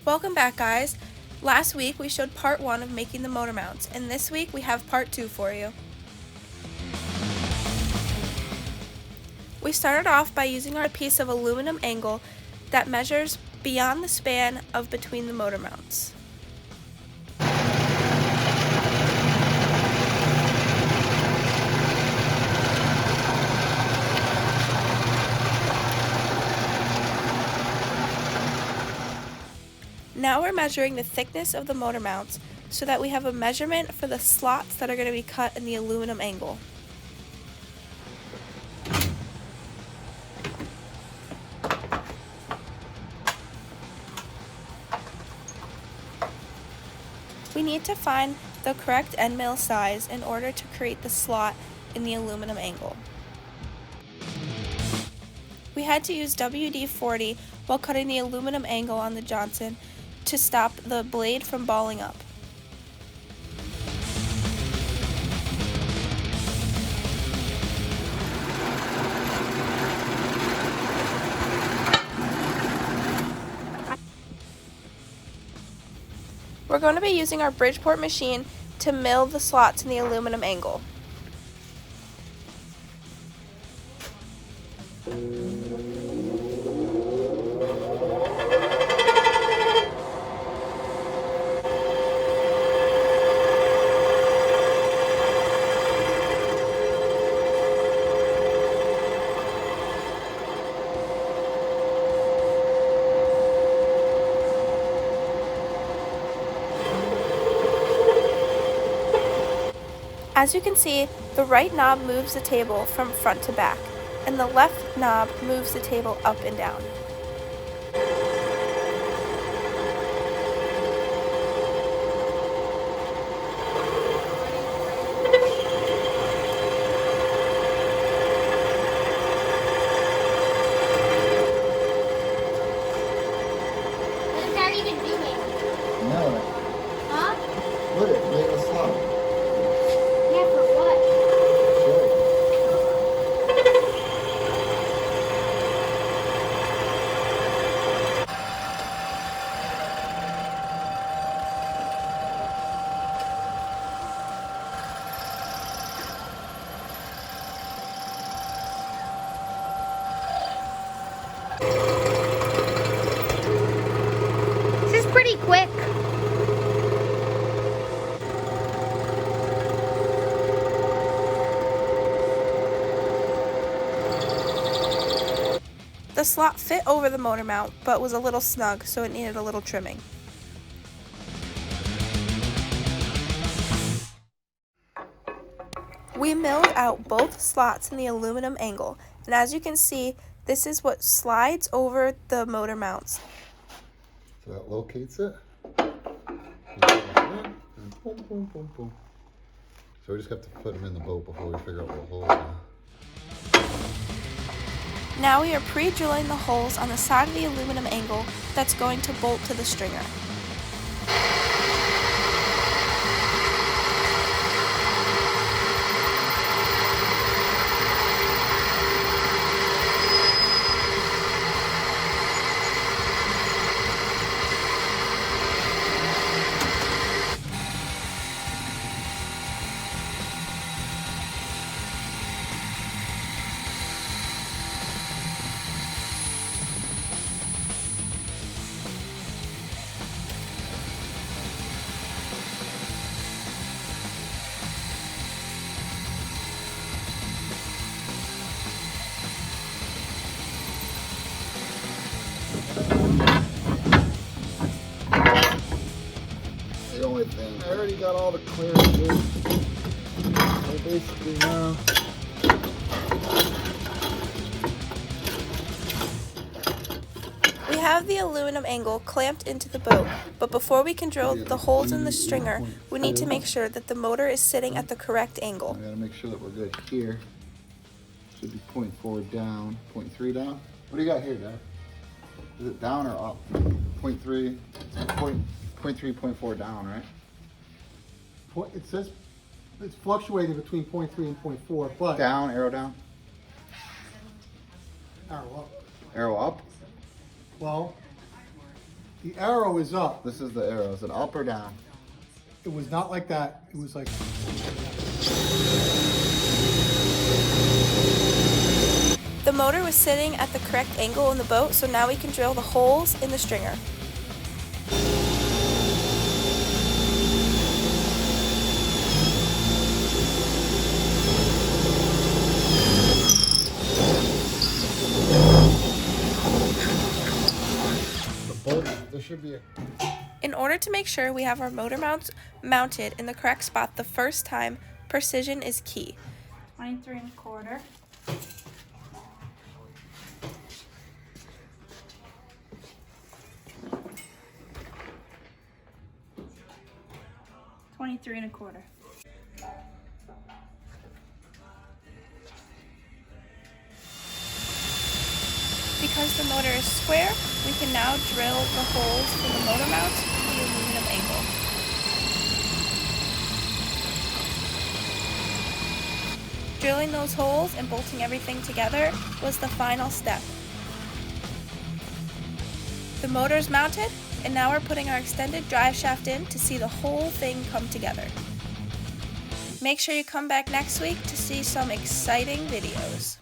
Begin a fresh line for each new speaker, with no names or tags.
Welcome back, guys. Last week we showed part 1 of making the motor mounts, and this week we have part 2 for you. We started off by using our piece of aluminum angle that measures beyond the span of between the motor mounts. Now we're measuring the thickness of the motor mounts so that we have a measurement for the slots that are going to be cut in the aluminum angle. We need to find the correct end mill size in order to create the slot in the aluminum angle. We had to use WD-40 while cutting the aluminum angle on the Johnson to stop the blade from balling up. We're going to be using our Bridgeport machine to mill the slots in the aluminum angle. As you can see, the right knob moves the table from front to back, and the left knob moves the table up and down.
What's that even doing?
No.
Huh?
Put it, make a slot.
Yeah, for what? This is pretty quick.
The slot fit over the motor mount, but was a little snug, so it needed a little trimming. We milled out both slots in the aluminum angle, and as you can see, this is what slides over the motor mounts.
So that locates it. And boom, boom, boom, boom. So we just have to put them in the boat before we figure out what holes are.
Now we are pre-drilling the holes on the side of the aluminum angle that's going to bolt to the stringer.
The only thing, I already got all the clearances. So basically now,
We have the aluminum angle clamped into the boat, but before we can drill the holes in the stringer, we need to make sure that the motor is sitting at the correct angle.
I gotta make sure that we're good here. Should be 0.4 down, 0.3 down. What do you got here, Dad? Is it down or up? 0.3, 0.3, 0.4 down, right?
It says it's fluctuating between 0.3 and 0.4, but
Down, arrow down,
arrow up.
arrow up.
Well, The arrow is up.
This is the arrow. Is it up or down?
It was not like that. It was like.
The motor was sitting at the correct angle in the boat, so now we can drill the holes in the stringer.
There should be a...
In order to make sure we have our motor mounts mounted in the correct spot the first time, precision is key.
23 1/4. $23 1/4.
Because the motor is square, we can now drill the holes for the motor mounts to the aluminum angle. Drilling those holes and bolting everything together was the final step. The motor is mounted, and now we're putting our extended drive shaft in to see the whole thing come together. Make sure you come back next week to see some exciting videos.